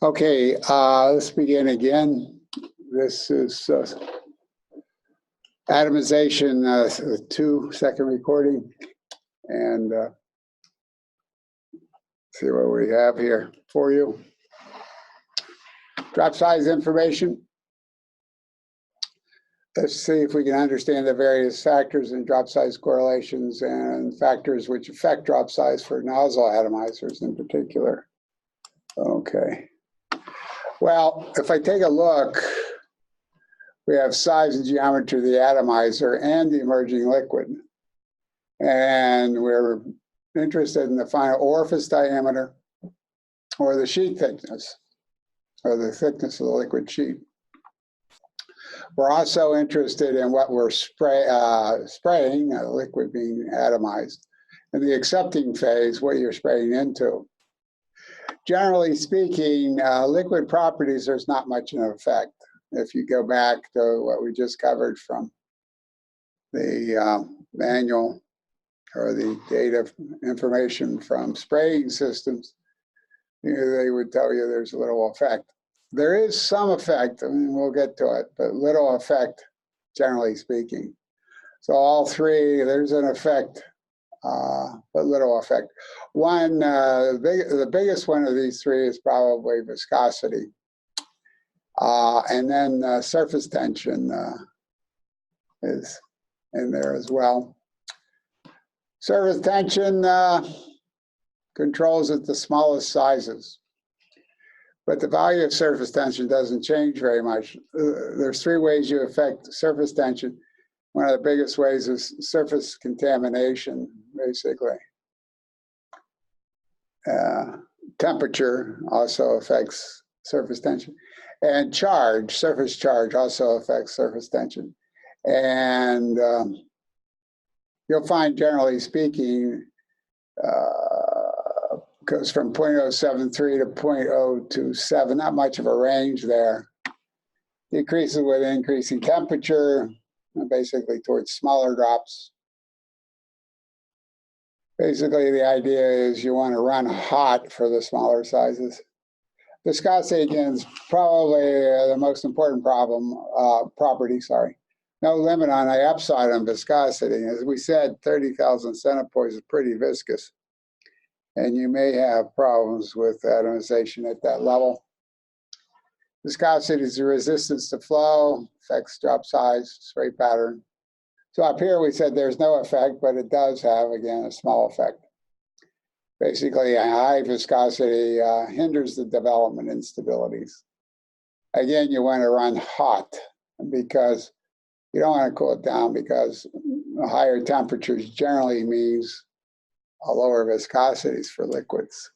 Okay, let's begin again. This is Atomization 2-second recording, and see what we have here for you. Drop size information. Let's see if we can understand the various factors in drop size correlations and factors which affect drop size for nozzle atomizers in particular. Okay. Well, if I take a look, we have size and geometry of the atomizer and the emerging liquid. And we're interested in the final orifice diameter or the sheet thickness, or the thickness of the liquid sheet. We're also interested in what we're spraying, the liquid being atomized, and the accepting phase, what you're spraying into. Generally speaking, liquid properties, there's not much in effect. If you go back to what we just covered from the manual or the data information from spraying systems, they would tell you there's little effect. There is some effect, I mean, we'll get to it, but little effect, generally speaking. So all three, there's an effect, but little effect. One, the biggest one of these three is probably viscosity. And then surface tension is in there as well. Surface tension controls at the smallest sizes, but the value of surface tension doesn't change very much. There's three ways you affect surface tension. One of the biggest ways is surface contamination, basically. Temperature also affects surface tension. And charge, surface charge, also affects surface tension. And you'll find, generally speaking, goes from 0.073 to 0.027, not much of a range there. Decreases with increasing temperature, basically towards smaller drops. Basically, the idea is you want to run hot for the smaller sizes. Viscosity, again, is probably the most important property. No limit on the upside on viscosity. As we said, 30,000 centipoise is pretty viscous. And you may have problems with atomization at that level. Viscosity is the resistance to flow, affects drop size, spray pattern. So up here we said there's no effect, but it does have, again, a small effect. Basically, a high viscosity hinders the development instabilities. Again, you want to run hot because you don't want to cool it down, because higher temperatures generally means lower viscosities for liquids.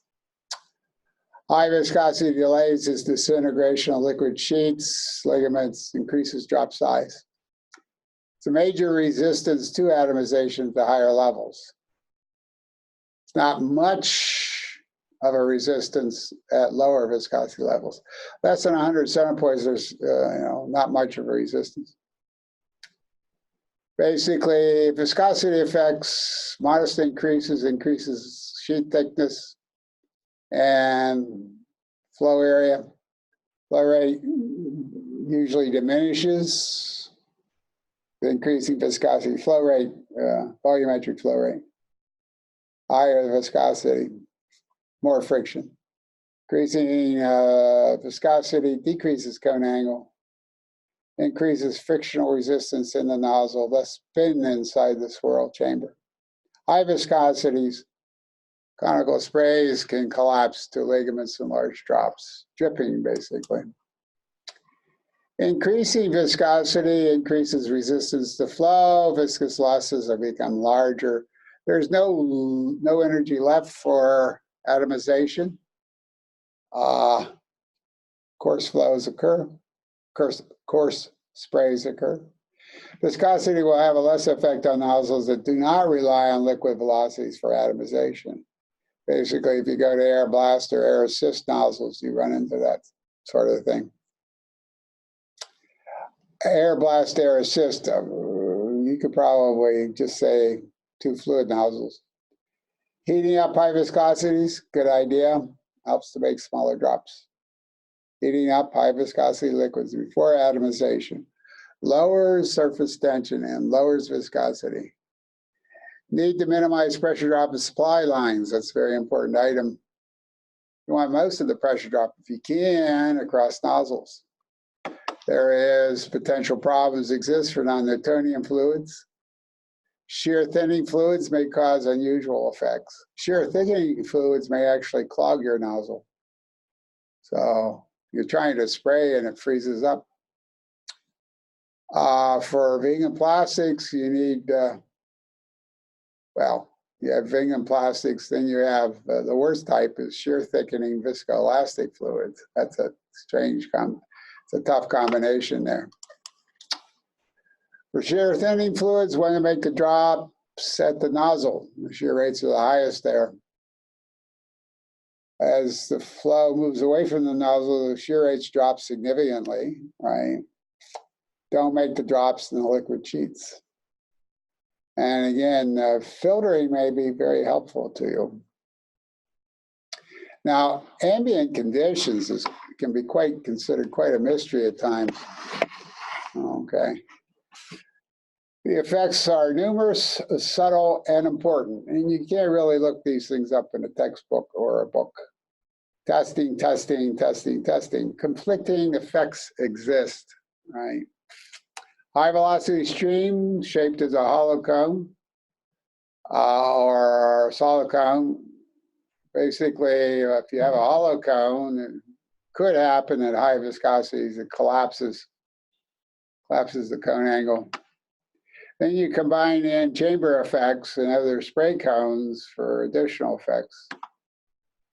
High viscosity delays is disintegration of liquid sheets, ligaments, increases drop size. It's a major resistance to atomization at the higher levels. It's not much of a resistance at lower viscosity levels. Less than 100 centipoise, there's not much of a resistance. Basically, viscosity effects, modest increases sheet thickness and flow area. Flow rate usually diminishes. The increasing viscosity flow rate, volumetric flow rate. Higher viscosity, more friction. Increasing viscosity decreases cone angle, increases frictional resistance in the nozzle, less spin inside the swirl chamber. High viscosities, conical sprays can collapse to ligaments and large drops, dripping basically. Increasing viscosity increases resistance to flow, viscous losses have become larger. There's no energy left for atomization. Coarse flows occur, coarse sprays occur. Viscosity will have a less effect on nozzles that do not rely on liquid velocities for atomization. Basically, if you go to air blast or air assist nozzles, you run into that sort of thing. Air blast, air assist, you could probably just say 2 fluid nozzles. Heating up high viscosities, good idea, helps to make smaller drops. Heating up high viscosity liquids before atomization lowers surface tension and lowers viscosity. Need to minimize pressure drop of supply lines. That's a very important item. You want most of the pressure drop, if you can, across nozzles. There is potential problems exist for non-Newtonian fluids. Shear thinning fluids may cause unusual effects. Shear thickening fluids may actually clog your nozzle. So you're trying to spray and it freezes up. For vegan plastics, you need, you have vegan plastics, then you have the worst type is shear thickening viscoelastic fluids. That's a strange, it's a tough combination there. For shear thinning fluids, when you make the drop, set the nozzle. The shear rates are the highest there. As the flow moves away from the nozzle, the shear rates drop significantly, right? Don't make the drops in the liquid sheets. And again, filtering may be very helpful to you. Now, ambient conditions can be considered quite a mystery at times. Okay. The effects are numerous, subtle, and important. And you can't really look these things up in a textbook or a book. Testing, testing, testing, testing. Conflicting effects exist, right? High velocity stream shaped as a hollow cone or solid cone. Basically, if you have a hollow cone, it could happen at high viscosities. It collapses the cone angle. Then you combine in chamber effects and other spray cones for additional effects.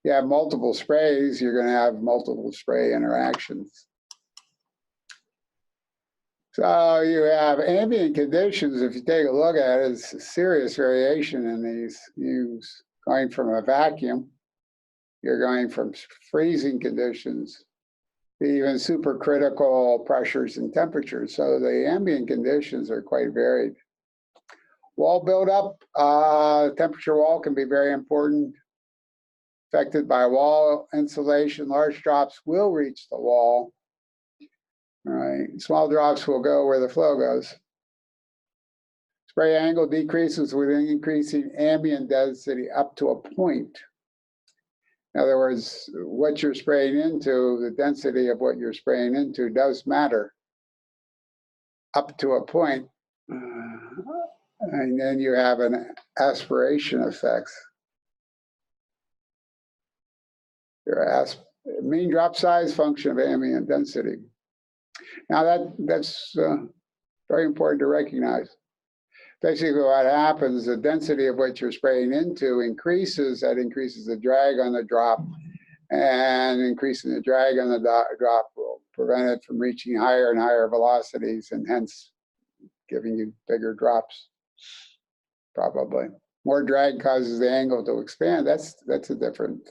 You have multiple sprays, you're going to have multiple spray interactions. So you have ambient conditions. If you take a look at it, it's a serious variation in these. You're going from a vacuum, you're going from freezing conditions, even supercritical pressures and temperatures. So the ambient conditions are quite varied. Wall buildup, temperature wall can be very important. Affected by wall insulation, large drops will reach the wall. All right, small drops will go where the flow goes. Spray angle decreases with increasing ambient density up to a point. In other words, what you're spraying into, the density of what you're spraying into does matter up to a point. And then you have an aspiration effects. Your mean drop size function of ambient density. Now that's very important to recognize. Basically what happens, the density of what you're spraying into increases, that increases the drag on the drop, and increasing the drag on the drop will prevent it from reaching higher and higher velocities and hence giving you bigger drops, probably. More drag causes the angle to expand. That's a different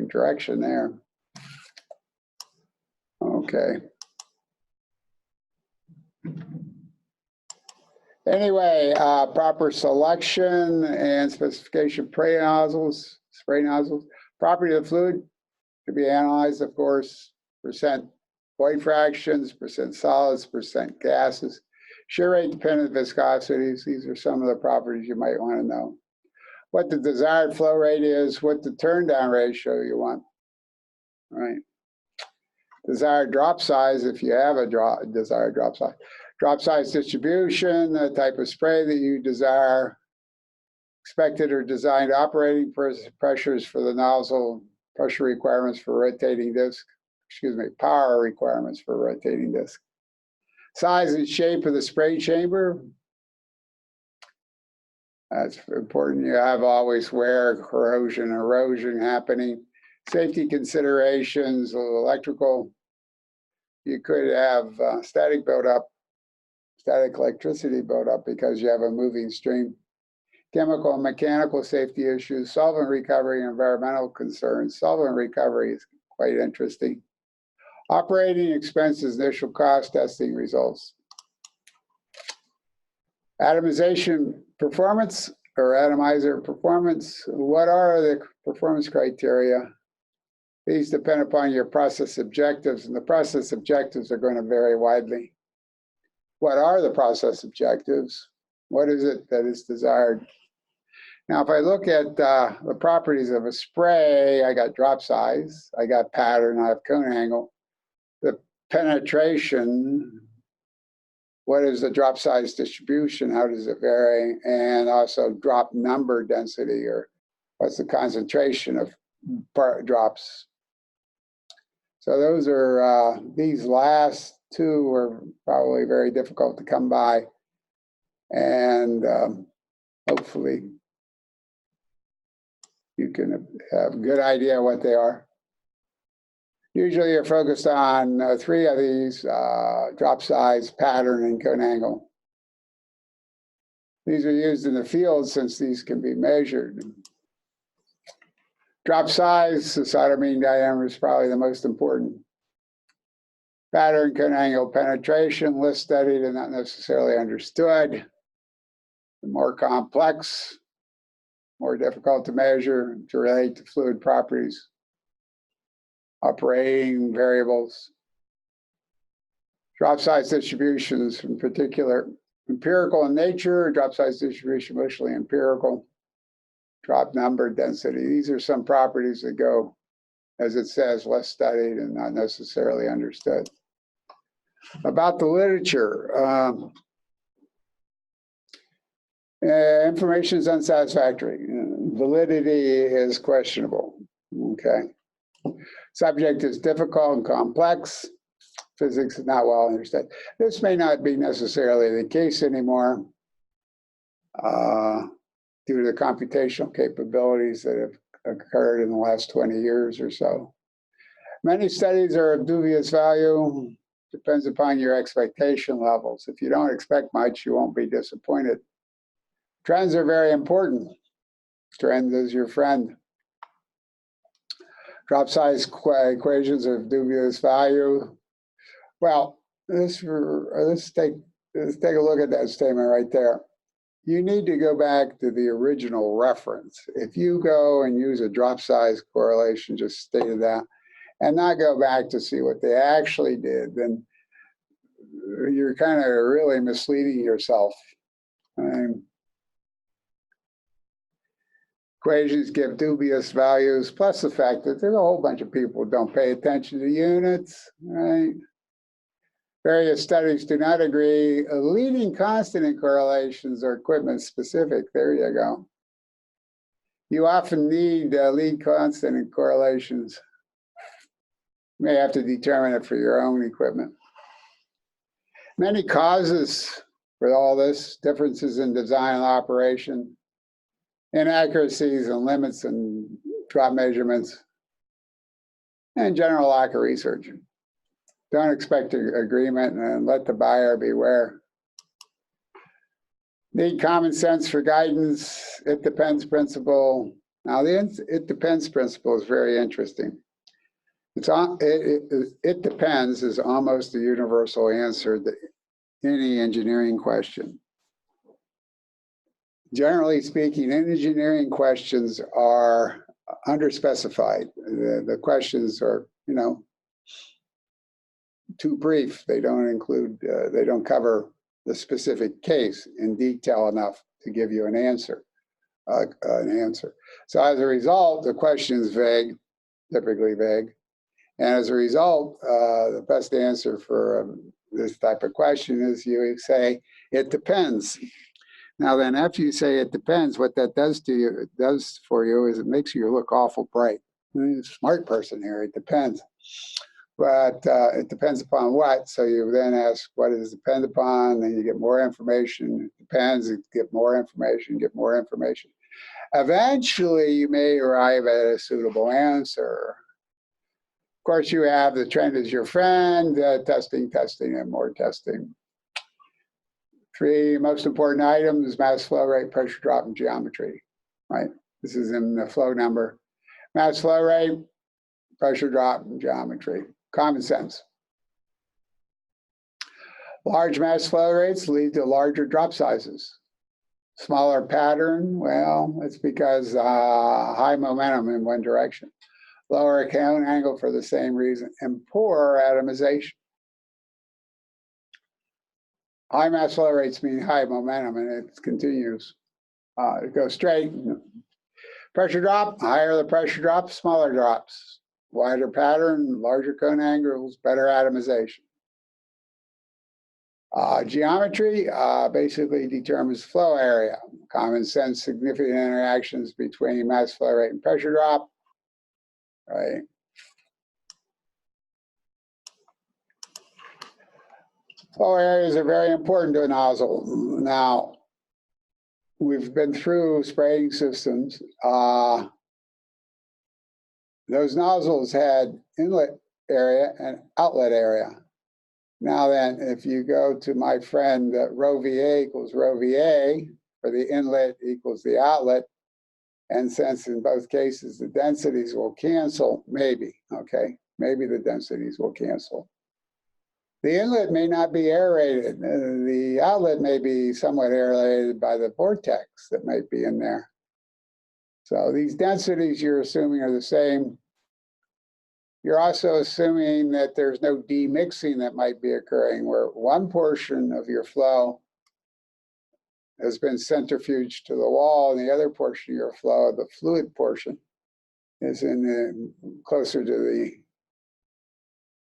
direction there. Okay. Anyway, proper selection and specification spray nozzles. Property of the fluid to be analyzed, of course, percent void fractions, percent solids, percent gases, shear rate dependent viscosities. These are some of the properties you might want to know. What the desired flow rate is, what the turn down ratio you want, right? Desired drop size, if you have a desired drop size. Drop size distribution, the type of spray that you desire, expected or designed operating pressures for the nozzle, pressure requirements for rotating disc, power requirements for rotating disc. Size and shape of the spray chamber. That's important. You have always wear, corrosion, erosion happening. Safety considerations, electrical. You could have static electricity buildup because you have a moving stream. Chemical and mechanical safety issues, solvent recovery, environmental concerns. Solvent recovery is quite interesting. Operating expenses, initial cost, testing results. Atomization performance or atomizer performance. What are the performance criteria? These depend upon your process objectives, and the process objectives are going to vary widely. What are the process objectives? What is it that is desired? Now, if I look at the properties of a spray, I got drop size, I got pattern, I have cone angle. The penetration, what is the drop size distribution? How does it vary? And also drop number density, or what's the concentration of drops? So those are, these last two are probably very difficult to come by. And hopefully you can have a good idea what they are. Usually you're focused on three of these, drop size, pattern, and cone angle. These are used in the field since these can be measured. Drop size, the solder mean diameter, is probably the most important. Pattern, cone angle, penetration, less studied and not necessarily understood. The more complex, more difficult to measure, to relate to fluid properties, operating variables. Drop size distributions in particular, empirical in nature, drop size distribution mostly empirical. Drop number density, these are some properties that go, as it says, less studied and not necessarily understood. About the literature, information is unsatisfactory. Validity is questionable. Okay. Subject is difficult and complex. Physics is not well understood. This may not be necessarily the case anymore due to the computational capabilities that have occurred in the last 20 years or so. Many studies are of dubious value. Depends upon your expectation levels. If you don't expect much, you won't be disappointed. Trends are very important. Trend is your friend. Drop size equations are of dubious value. Well, let's take a look at that statement right there. You need to go back to the original reference. If you go and use a drop size correlation, just stated that, and not go back to see what they actually did, then you're kind of really misleading yourself. Equations give dubious values, plus the fact that there's a whole bunch of people who don't pay attention to units, right? Various studies do not agree. Leading constant in correlations are equipment specific. There you go. You often need lead constant in correlations. You may have to determine it for your own equipment. Many causes for all this, differences in design and operation, inaccuracies and limits in drop measurements, and general lack of research. Don't expect agreement and let the buyer beware. Need common sense for guidance. It depends principle. Now the it depends principle is very interesting. It depends is almost a universal answer to any engineering question. Generally speaking, engineering questions are underspecified. The questions are, too brief. They don't include, they don't cover the specific case in detail enough to give you an answer. So as a result, the question is vague, typically vague. And as a result, the best answer for this type of question is you say, it depends. Now then, after you say it depends, what that does for you is it makes you look awful bright. You're a smart person here, it depends. But it depends upon what. So you then ask, what does it depend upon? Then you get more information. It depends, you get more information, get more information. Eventually, you may arrive at a suitable answer. Of course, you have the trend is your friend, testing, and more testing. 3 most important items: mass, flow rate, pressure drop, and geometry, right? This is in the flow number. Mass, flow rate, pressure drop, and geometry. Common sense. Large mass flow rates lead to larger drop sizes. Smaller pattern, well, it's because high momentum in one direction. lower cone angle for the same reason, and poor atomization. High mass flow rates mean high momentum, and it continues. It goes straight. Pressure drop, higher the pressure drop, smaller drops. Wider pattern, larger cone angles, better atomization. Geometry basically determines flow area. Common sense, significant interactions between mass flow rate and pressure drop. Right. Flow areas are very important to a nozzle. Now, we've been through spraying systems. Those nozzles had inlet area and outlet area. Now then, if you go to my friend, rho VA equals rho VA, for the inlet equals the outlet, and since in both cases the densities will cancel, maybe, okay, maybe the densities will cancel. The inlet may not be aerated. The outlet may be somewhat aerated by the vortex that might be in there. So these densities you're assuming are the same. You're also assuming that there's no demixing that might be occurring, where one portion of your flow has been centrifuged to the wall, and the other portion of your flow, the fluid portion, is in closer to the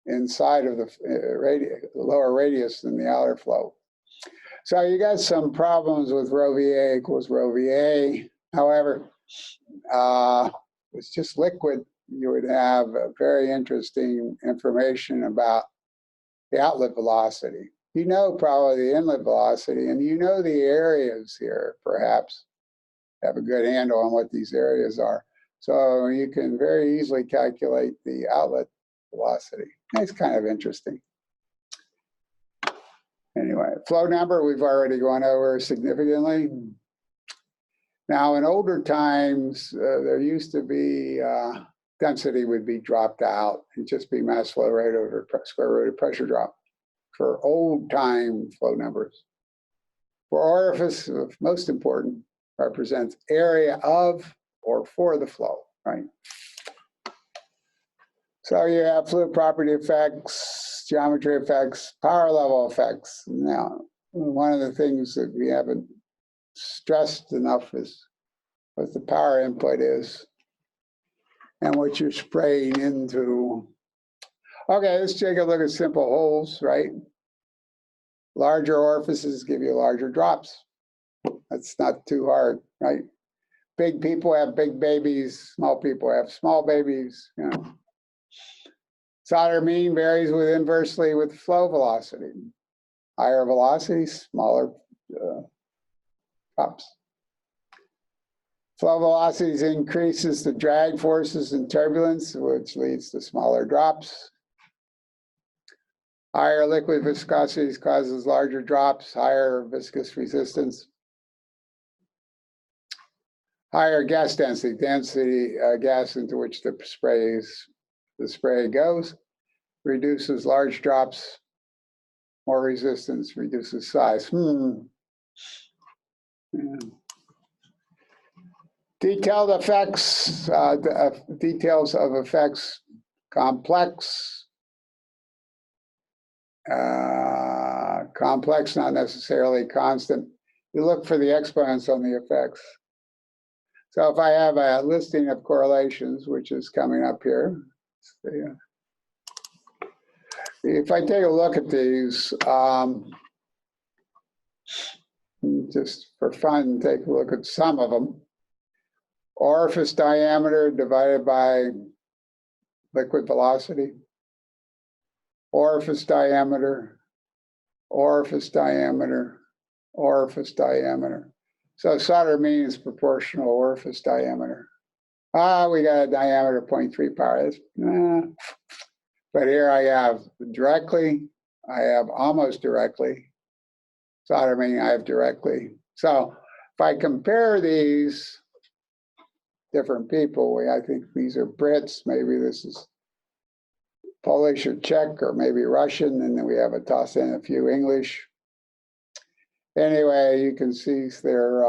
inside of the lower radius than the outer flow. So you got some problems with rho VA equals rho VA. However, it's just liquid. You would have very interesting information about the outlet velocity. You know probably the inlet velocity, and you know the areas here, perhaps, have a good handle on what these areas are. So you can very easily calculate the outlet velocity. It's kind of interesting. Anyway, flow number we've already gone over significantly. Now, in older times, there used to be density would be dropped out and just be mass flow rate over square root of pressure drop for old time flow numbers. For orifice, most important, represents area of or for the flow, right? So you have fluid property effects, geometry effects, power level effects. Now, one of the things that we haven't stressed enough is what the power input is and what you're spraying into. Okay, let's take a look at simple holes, right? Larger orifices give you larger drops. That's not too hard, right? Big people have big babies, small people have small babies, you know. Solder mean varies inversely with flow velocity. Higher velocity, smaller drops. Flow velocities increases the drag forces and turbulence, which leads to smaller drops. Higher liquid viscosities causes larger drops, higher viscous resistance. Higher gas density, gas into which the spray goes, reduces large drops, more resistance, reduces size. Yeah. Detailed effects, details of effects, complex. Complex, not necessarily constant. You look for the exponents on the effects. So if I have a listing of correlations, which is coming up here, if I take a look at these, just for fun, take a look at some of them. Orifice diameter divided by liquid velocity. Orifice diameter, orifice diameter, orifice diameter. So solder mean is proportional orifice diameter. We got a diameter of 0.3 power. But here I have directly, I have almost directly. Solder mean I have directly. So if I compare these different people, I think these are Brits, maybe this is Polish or Czech or maybe Russian, and then we have a toss in a few English. Anyway, you can see they're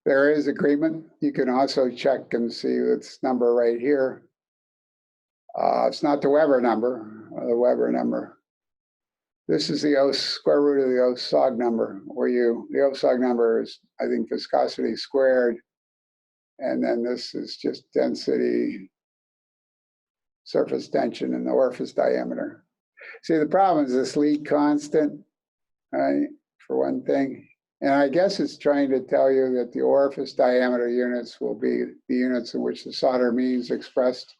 There is agreement. You can also check and see this number right here. It's not the Weber number, the Weber number. This is the square root of the OSOG number, where the OSOG number is, I think, viscosity squared. And then this is just density, surface tension, and the orifice diameter. See, the problem is this lead constant, right, for one thing. And I guess it's trying to tell you that the orifice diameter units will be the units in which the solder mean is expressed.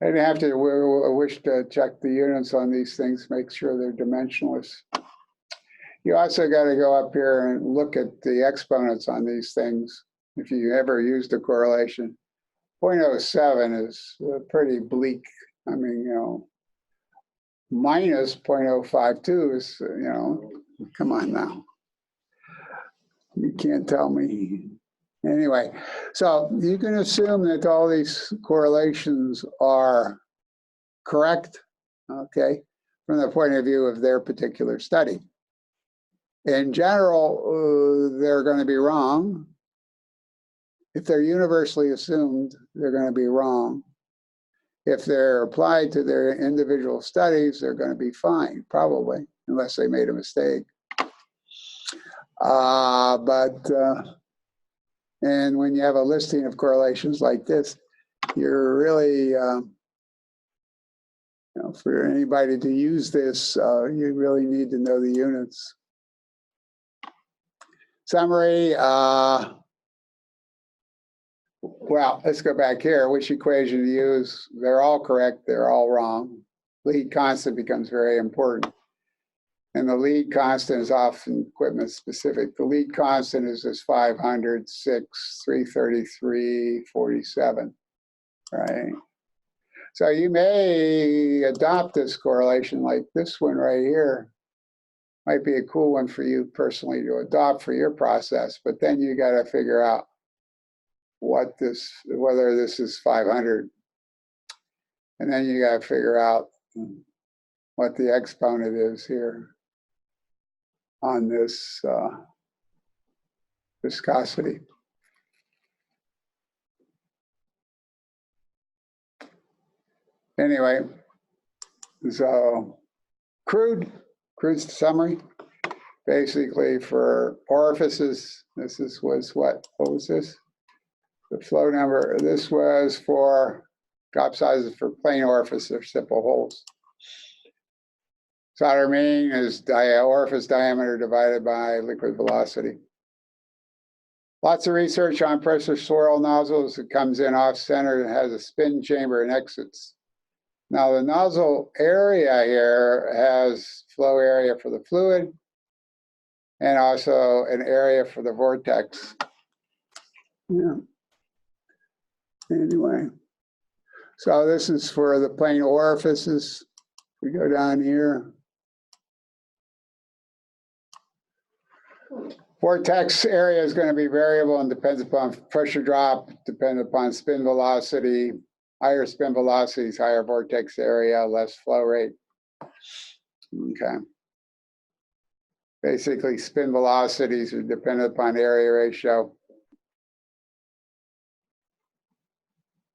I'd have to wish to check the units on these things, make sure they're dimensionless. You also got to go up here and look at the exponents on these things. If you ever used a correlation, 0.07 is pretty bleak. I mean, minus 0.052 is, come on now. You can't tell me. Anyway, so you can assume that all these correlations are correct, okay, from the point of view of their particular study. In general, they're going to be wrong. If they're universally assumed, they're going to be wrong. If they're applied to their individual studies, they're going to be fine, probably, unless they made a mistake. And when you have a listing of correlations like this, you're really, for anybody to use this, you really need to know the units. Summary, well, let's go back here. Which equation to use? They're all correct, they're all wrong. Lead constant becomes very important. And the lead constant is often equipment specific. The lead constant is this 500, 6, 333, 47, right? So you may adopt this correlation like this one right here. Might be a cool one for you personally to adopt for your process, but then you got to figure out whether this is 500. And then you got to figure out what the exponent is here on this viscosity. Anyway, so crude summary. Basically for orifices, was what was this? The flow number, this was for drop sizes for plain orifice or simple holes. Solder mean is orifice diameter divided by liquid velocity. Lots of research on pressure swirl nozzles. It comes in off-center and has a spin chamber and exits. Now the nozzle area here has flow area for the fluid and also an area for the vortex. Yeah. Anyway, so this is for the plain orifices. We go down here. Vortex area is going to be variable and depends upon pressure drop, depends upon spin velocity. Higher spin velocities, higher vortex area, less flow rate. Okay. Basically, spin velocities are dependent upon area ratio,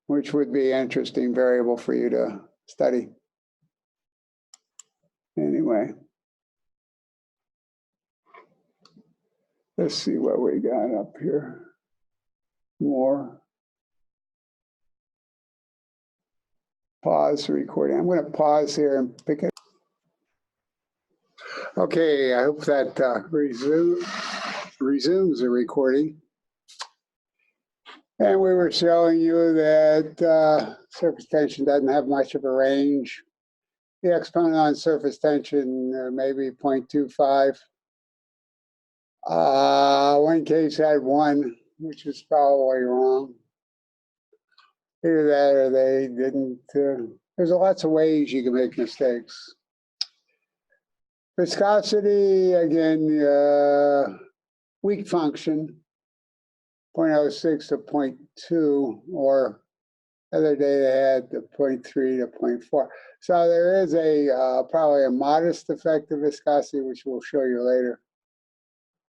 which would be an interesting variable for you to study. Anyway. Let's see what we got up here. More. Pause the recording. I'm going to pause here and pick it. Okay, I hope that resumes the recording. And we were showing you that surface tension doesn't have much of a range. The exponent on surface tension maybe 0.25. One case had 1, which is probably wrong. Either that or they didn't. There's lots of ways you can make mistakes. Viscosity, again, weak function, 0.06 to 0.2, or the other day they had the 0.3 to 0.4. So there is probably a modest effect of viscosity, which we'll show you later.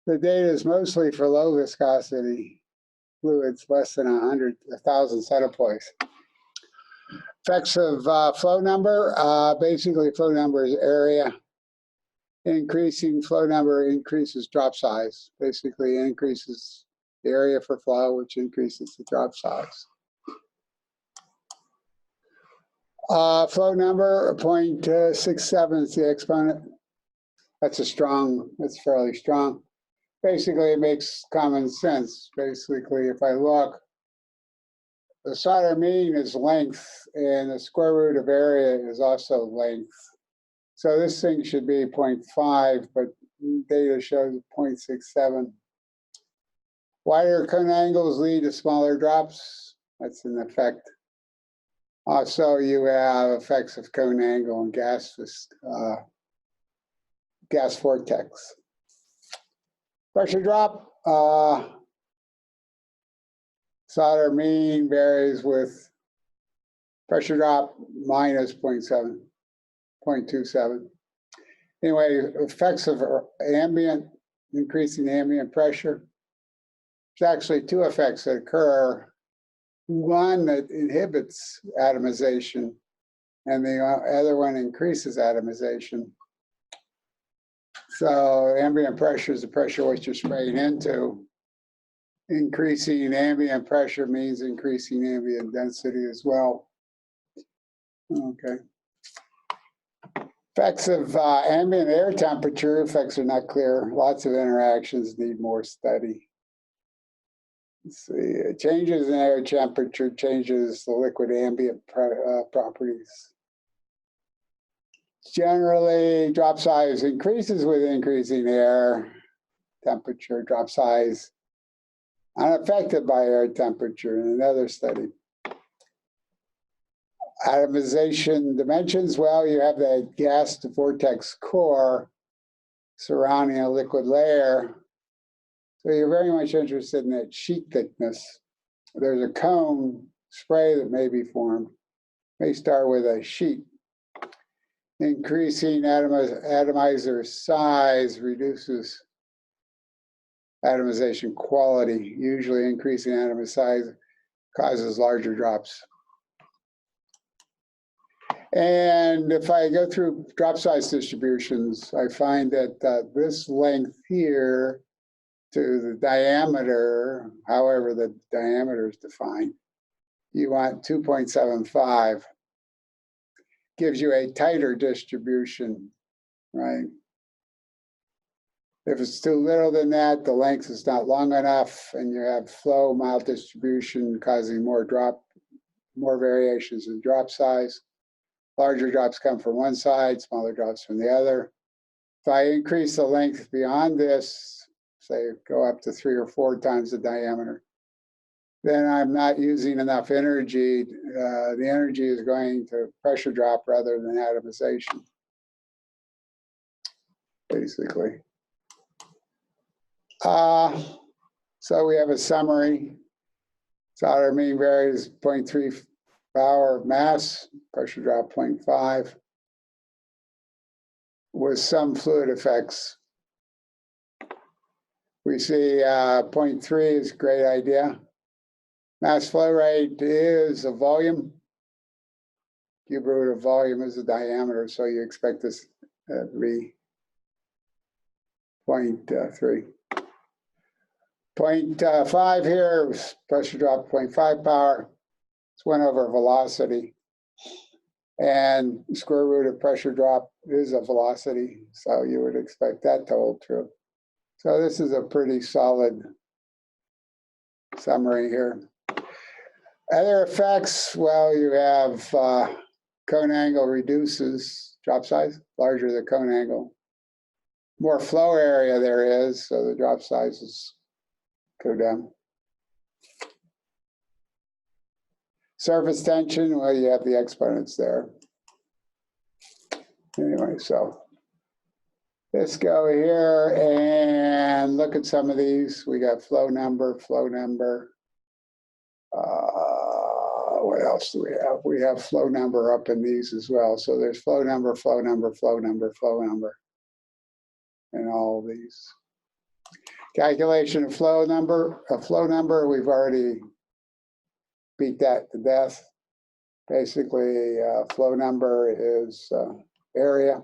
The data is mostly for low viscosity fluids, less than 1,000 centipoise. Effects of flow number, basically flow number is area. Increasing flow number increases drop size. Basically increases the area for flow, which increases the drop size. Flow number, 0.67 is the exponent. That's fairly strong. Basically, it makes common sense. Basically, if I look, the solder mean is length, and the square root of area is also length. So this thing should be 0.5, but data shows 0.67. Wider cone angles lead to smaller drops. That's an effect. Also, you have effects of cone angle and gas vortex. Pressure drop. Solder mean varies with pressure drop minus 0.27. Anyway, effects of increasing ambient pressure. There's actually two effects that occur. One that inhibits atomization, and the other one increases atomization. So ambient pressure is the pressure which you're spraying into. Increasing ambient pressure means increasing ambient density as well. Okay. Effects of ambient air temperature. Effects are not clear. Lots of interactions need more study. Let's see. Changes in air temperature changes the liquid ambient properties. Generally, drop size increases with increasing air temperature. Drop size unaffected by air temperature in another study. Atomization dimensions, well, you have that gas to vortex core surrounding a liquid layer. So you're very much interested in that sheet thickness. There's a cone spray that may be formed. May start with a sheet. Increasing atomizer size reduces atomization quality. Usually increasing atomizer size causes larger drops. And if I go through drop size distributions, I find that this length here to the diameter, however the diameter is defined, you want 2.75. Gives you a tighter distribution, right? If it's too little than that, the length is not long enough, and you have flow maldistribution causing more variations in drop size. Larger drops come from one side, smaller drops from the other. If I increase the length beyond this, say go up to 3 or 4 times the diameter, then I'm not using enough energy. The energy is going to pressure drop rather than atomization, basically. So we have a summary. Solder mean varies 0.3 power of mass, pressure drop 0.5, with some fluid effects. We see 0.3 is a great idea. Mass flow rate is a volume. Cube root of volume is the diameter, so you expect this to be 0.3. 0.5 here, pressure drop 0.5 power. It's 1 over velocity. And square root of pressure drop is a velocity, so you would expect that to hold true. So this is a pretty solid summary here. Other effects, well, you have cone angle reduces drop size, larger the cone angle. More flow area there is, so the drop sizes go down. Surface tension, well, you have the exponents there. Anyway, so let's go here and look at some of these. We got flow number. What else do we have? We have flow number up in these as well. So there's flow number, and all of these. Calculation of flow number. A flow number, we've already beat that to death. Basically, flow number is area.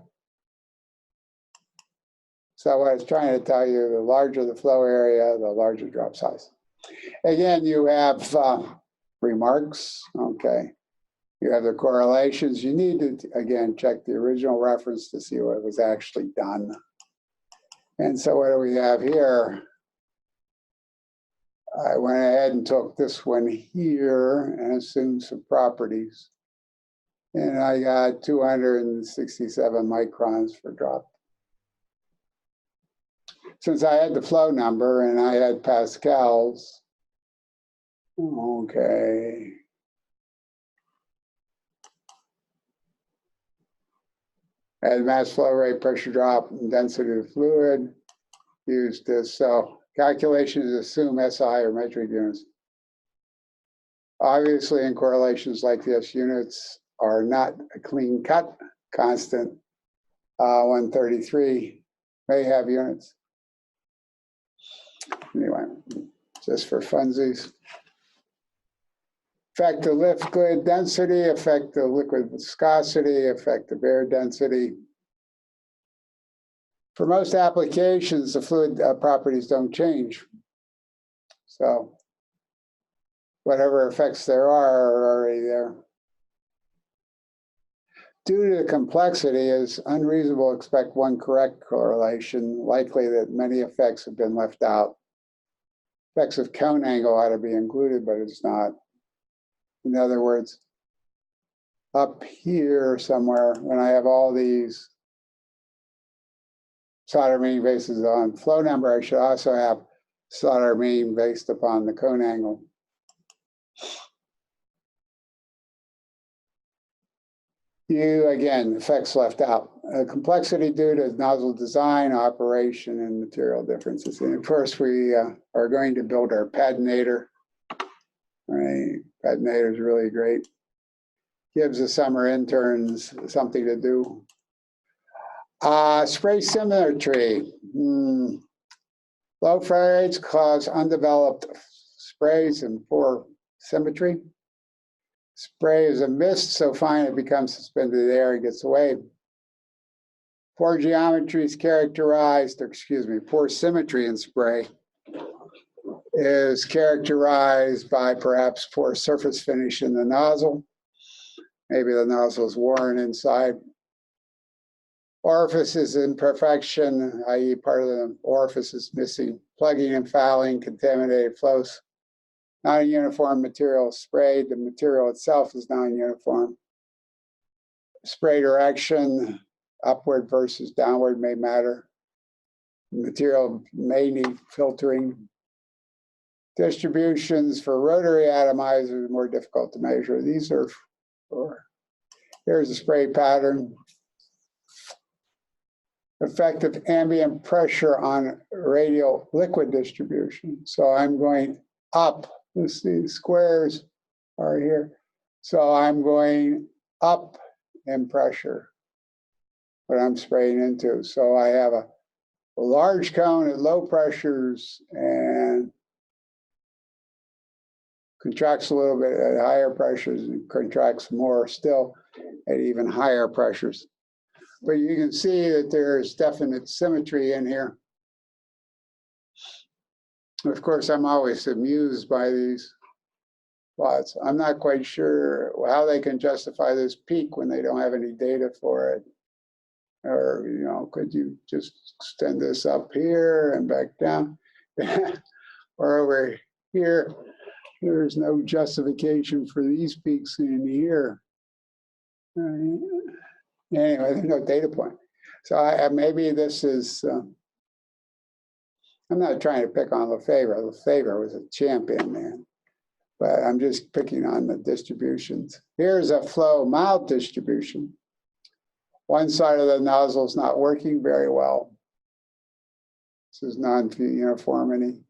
So what I was trying to tell you, the larger the flow area, the larger drop size. Again, you have remarks, okay. You have the correlations. You need to, again, check the original reference to see what was actually done. And so what do we have here? I went ahead and took this one here and assumed some properties. And I got 267 microns for drop. Since I had the flow number and I had pascals, okay. As mass flow rate, pressure drop, and density of the fluid, use this. So calculations assume SI or metric units. Obviously, in correlations like this, units are not a clean cut constant. 133 may have units. Anyway, just for funsies. Affect the liquid density, affect the liquid viscosity, affect the air density. For most applications, the fluid properties don't change. So whatever effects there are already there. Due to the complexity, it's unreasonable to expect one correct correlation, likely that many effects have been left out. Effects of cone angle ought to be included, but it's not. In other words, up here somewhere, when I have all these solder mean bases on flow number, I should also have solder mean based upon the cone angle. Again, effects left out. Complexity due to nozzle design, operation, and material differences. And of course, we are going to build our patinator. Right, patinator is really great. Gives the summer interns something to do. Spray symmetry. Low flow rates cause undeveloped sprays and poor symmetry. Spray is a mist so fine it becomes suspended in the air and gets away. Poor geometry is characterized, poor symmetry in spray is characterized by perhaps poor surface finish in the nozzle. Maybe the nozzle is worn inside. Orifices imperfection, i.e. part of the orifice is missing. Plugging and fouling, contaminated flows. Not a uniform material sprayed. The material itself is non-uniform. Spray direction, upward versus downward may matter. Material may need filtering. Distributions for rotary atomizers are more difficult to measure. These are here's a spray pattern. Effective ambient pressure on radial liquid distribution. So I'm going up. Let's see, squares are here. So I'm going up in pressure, what I'm spraying into. So I have a large cone at low pressures and contracts a little bit at higher pressures and contracts more still at even higher pressures. But you can see that there's definite symmetry in here. Of course, I'm always amused by these plots. I'm not quite sure how they can justify this peak when they don't have any data for it. Or, could you just extend this up here and back down? Or over here, there's no justification for these peaks in here. Anyway, there's no data point. So maybe this is, I'm not trying to pick on Lefebvre. Lefebvre was a champion, man. But I'm just picking on the distributions. Here's a flow mount distribution. One side of the nozzle is not working very well. This is non-uniformity.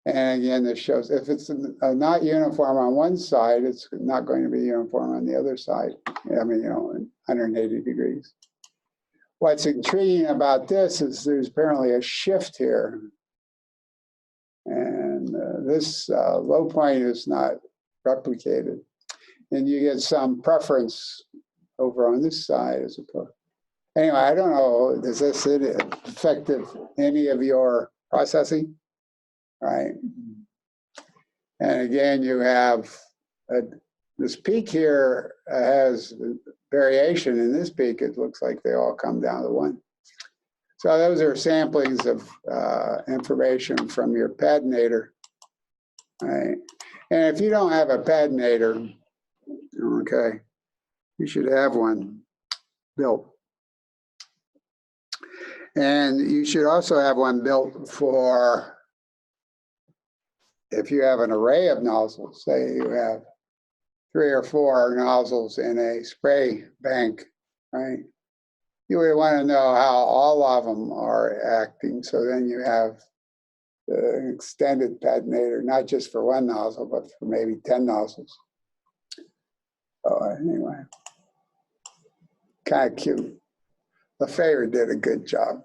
And again, this shows if it's not uniform on one side, it's not going to be uniform on the other side. 180 degrees. What's intriguing about this is there's apparently a shift here. And this low point is not replicated. And you get some preference over on this side as opposed. Anyway, I don't know, does this affect any of your processing? Right? And again, you have this peak here has variation. In this peak, it looks like they all come down to 1. So those are samplings of information from your padinator, right? And if you don't have a padinator, okay, you should have one built. And you should also have one built for if you have an array of nozzles, say you have 3 or 4 nozzles in a spray bank, right? You would want to know how all of them are acting. So then you have the extended padinator, not just for 1 nozzle, but for maybe 10 nozzles. So anyway, kind of cute. Lefebvre did a good job.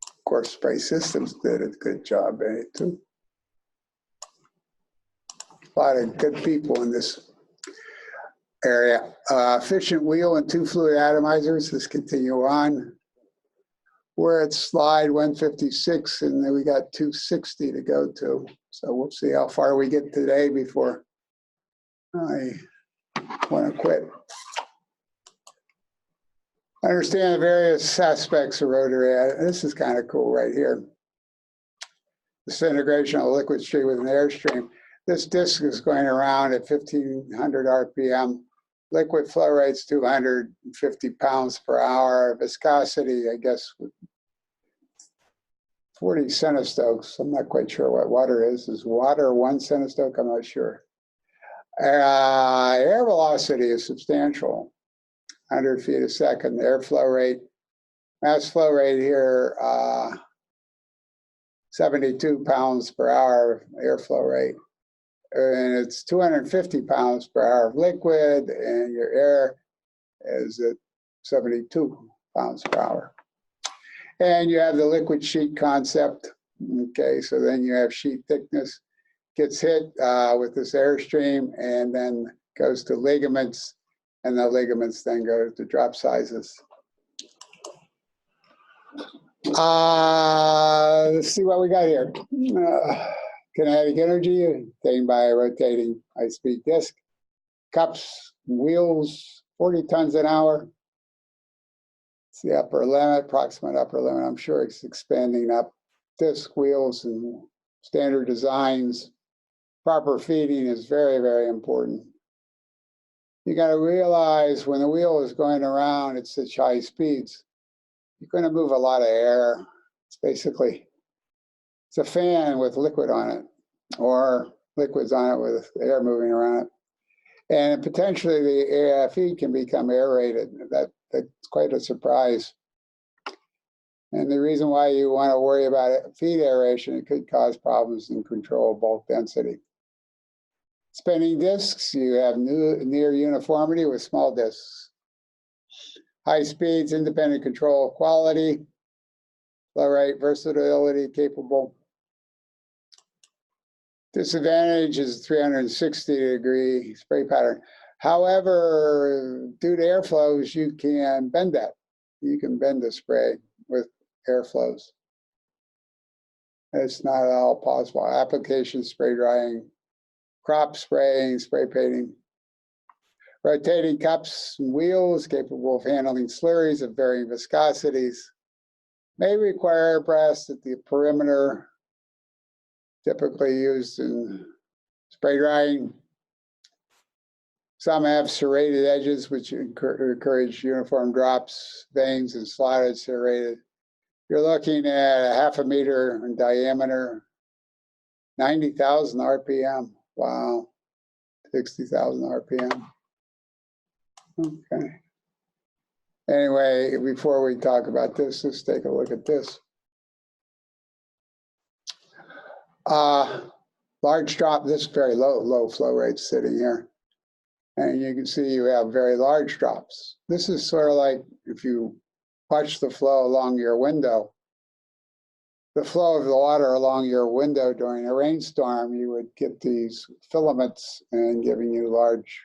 Of course, Spray Systems did a good job in it too. A lot of good people in this area. Efficient wheel and 2 fluid atomizers. Let's continue on. We're at slide 156, and then we got 260 to go to. So we'll see how far we get today before I want to quit. Understand the various aspects of rotary. This is kind of cool right here. Disintegration of a liquid stream with an airstream. This disk is going around at 1,500 RPM. Liquid flow rate's 250 pounds per hour. Viscosity, I guess, 40 centistokes. I'm not quite sure what water is. Is water 1 centistoke? I'm not sure. Air velocity is substantial, 100 feet a second. Air flow rate, mass flow rate here, 72 pounds per hour airflow rate. And it's 250 pounds per hour of liquid, and your air is at 72 pounds per hour. And you have the liquid sheet concept. Okay, so then you have sheet thickness gets hit with this airstream and then goes to ligaments, and the ligaments then go to drop sizes. Let's see what we got here. Kinetic energy obtained by a rotating high-speed disk. Cups, wheels, 40 tons an hour. It's the upper limit, approximate upper limit. I'm sure it's expanding up. Disk, wheels, and standard designs. Proper feeding is very, very important. You got to realize when the wheel is going around at such high speeds, you're going to move a lot of air. It's a fan with liquid on it, or liquids on it with air moving around it. And potentially the feed can become aerated. That's quite a surprise. And the reason why you want to worry about feed aeration, it could cause problems in control of bulk density. Spinning disks, you have near uniformity with small disks. High speeds, independent control of quality, flow rate, versatility, capable. Disadvantage is 360-degree spray pattern. However, due to airflows, you can bend that. You can bend the spray with airflows. It's not at all possible. Application, spray drying, crop spraying, spray painting. Rotating cups and wheels capable of handling slurries of varying viscosities. May require air press at the perimeter, typically used in spray drying. Some have serrated edges, which encourage uniform drops, veins, and slotted serrated. You're looking at 0.5 meter in diameter, 90,000 RPM. Wow, 60,000 RPM. Okay. Anyway, before we talk about this, let's take a look at this. Large drop, this very low flow rate sitting here. And you can see you have very large drops. This is sort of like if you watch the flow along your window, the flow of the water along your window during a rainstorm, you would get these filaments and giving you large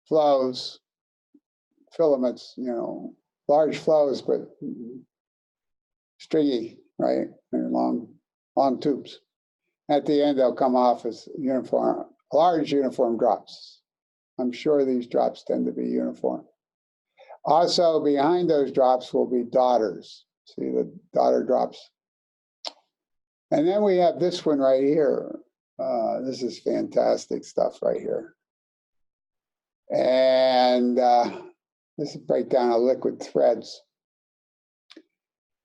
flows, filaments, large flows, but stringy, right? And long tubes. At the end, they'll come off as large uniform drops. I'm sure these drops tend to be uniform. Also, behind those drops will be daughters. See the daughter drops? And then we have this one right here. This is fantastic stuff right here. And this is breakdown of liquid threads.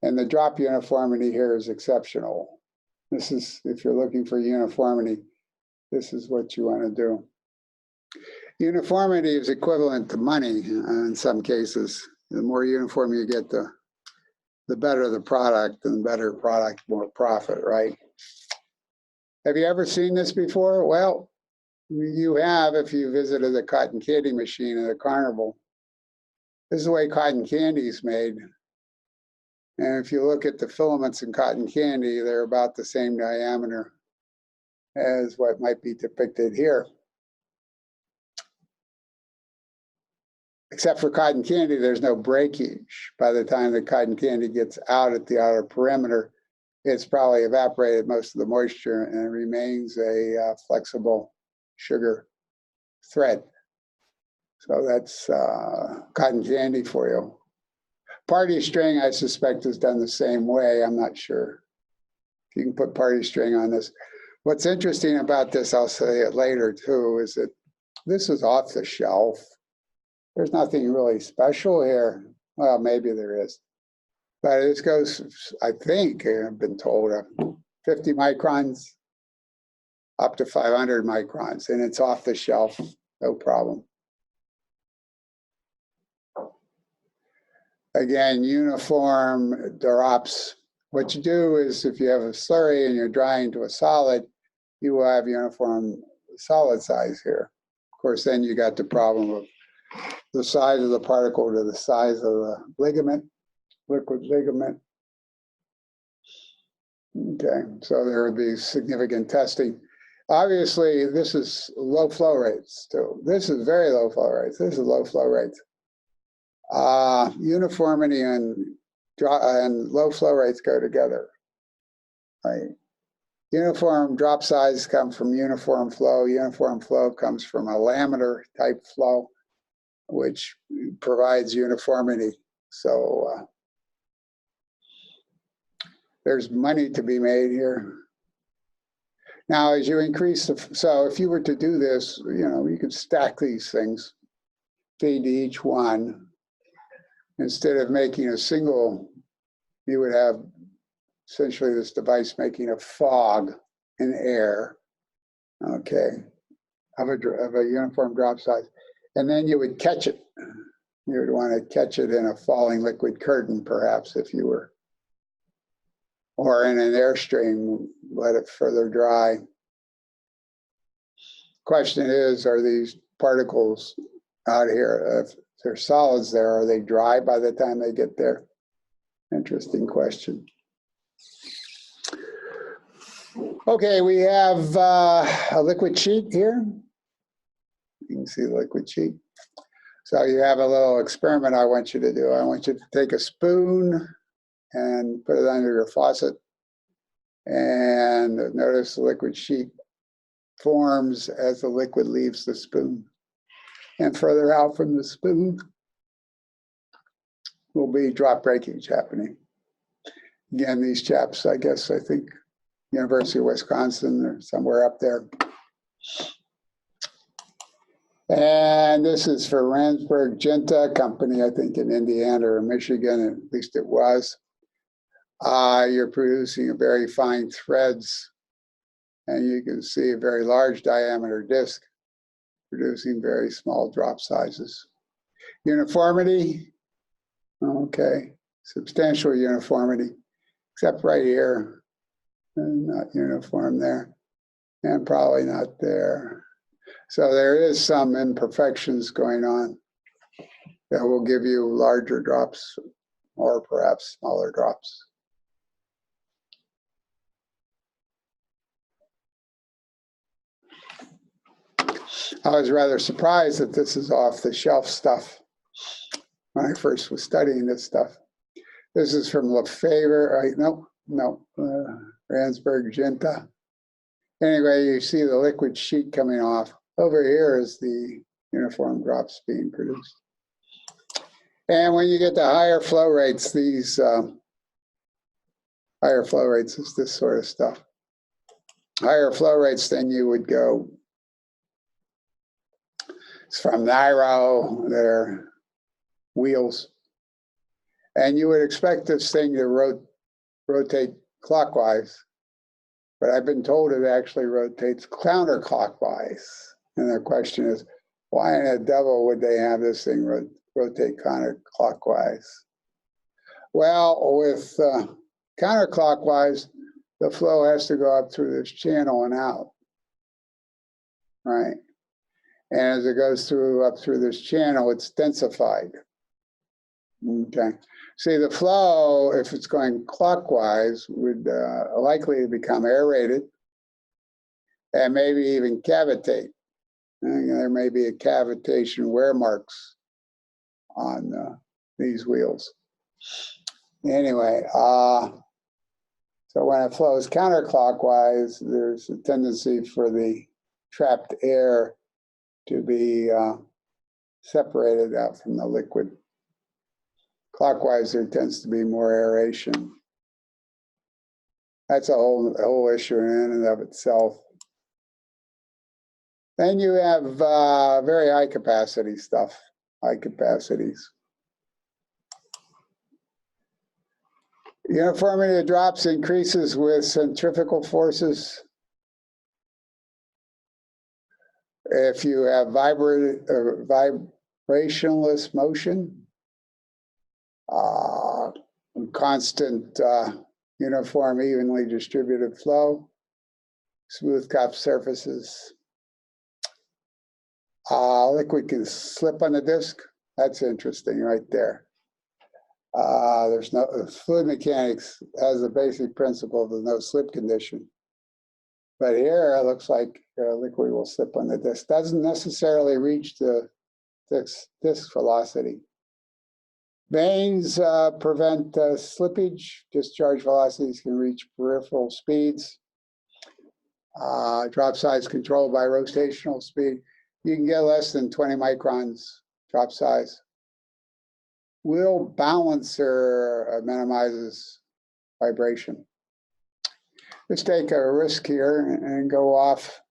And the drop uniformity here is exceptional. This is, if you're looking for uniformity, this is what you want to do. Uniformity is equivalent to money in some cases. The more uniform you get, the better the product, and the better product, more profit, right? Have you ever seen this before? Well, you have if you visited the cotton candy machine at a carnival. This is the way cotton candy is made. And if you look at the filaments in cotton candy, they're about the same diameter as what might be depicted here. Except for cotton candy, there's no breakage. By the time the cotton candy gets out at the outer perimeter, it's probably evaporated most of the moisture and it remains a flexible sugar thread. So that's cotton candy for you. Party string, I suspect, is done the same way. I'm not sure if you can put party string on this. What's interesting about this, I'll say it later too, is that this is off the shelf. There's nothing really special here. Well, maybe there is. But this goes, I think, I've been told, 50 microns up to 500 microns, and it's off the shelf, no problem. Again, uniform drops. What you do is if you have a slurry and you're drying to a solid, you will have uniform solid size here. Of course, then you got the problem of the size of the particle to the size of the ligament, liquid ligament. Okay, so there would be significant testing. Obviously, this is low flow rates too. This is very low flow rates. This is low flow rates. Uniformity and low flow rates go together, right? Uniform drop size comes from uniform flow. Uniform flow comes from a laminar type flow, which provides uniformity. So there's money to be made here. Now, as you increase so if you were to do this, you could stack these things, feed to each one. Instead of making a single, you would have essentially this device making a fog in air, okay, of a uniform drop size. And then you would catch it. You would want to catch it in a falling liquid curtain, perhaps, if you were, or in an airstream, let it further dry. Question is, are these particles out here, if they're solids there, are they dry by the time they get there? Interesting question. Okay, we have a liquid sheet here. You can see the liquid sheet. So you have a little experiment I want you to do. I want you to take a spoon and put it under your faucet. And notice the liquid sheet forms as the liquid leaves the spoon. And further out from the spoon will be drop breakage happening. Again, these chaps, I think University of Wisconsin or somewhere up there. And this is for Randsburg Genta Company, I think in Indiana or Michigan, at least it was. You're producing a very fine threads, and you can see a very large diameter disc producing very small drop sizes. Uniformity, okay, substantial uniformity, except right here, and not uniform there, and probably not there. So there is some imperfections going on that will give you larger drops or perhaps smaller drops. I was rather surprised that this is off-the-shelf stuff when I first was studying this stuff. This is from Lefebvre, Ransburg Ginta. Anyway, you see the liquid sheet coming off. Over here is the uniform drops being produced. And when you get to higher flow rates, these higher flow rates is this sort of stuff. Higher flow rates, then you would go from Nairo, their wheels. And you would expect this thing to rotate clockwise, but I've been told it actually rotates counterclockwise. And the question is, why in the devil would they have this thing rotate counterclockwise? Well, with counterclockwise, the flow has to go up through this channel and out, right? And as it goes up through this channel, it's densified. Okay. See, the flow, if it's going clockwise, would likely become aerated and maybe even cavitate. And there may be a cavitation wear marks on these wheels. Anyway, so when it flows counterclockwise, there's a tendency for the trapped air to be separated out from the liquid. Clockwise, there tends to be more aeration. That's a whole issue in and of itself. Then you have very high capacity stuff, high capacities. Uniformity of drops increases with centrifugal forces. If you have vibrationless motion, constant, uniform, evenly distributed flow, smooth cup surfaces. Liquid can slip on the disc. That's interesting right there. There's no fluid mechanics has the basic principle of no slip condition. But here it looks like liquid will slip on the disc. Doesn't necessarily reach the disc velocity. Vanes prevent slippage. Discharge velocities can reach peripheral speeds. Drop size controlled by rotational speed. You can get less than 20 microns drop size. Wheel balancer minimizes vibration. Let's take a risk here and go off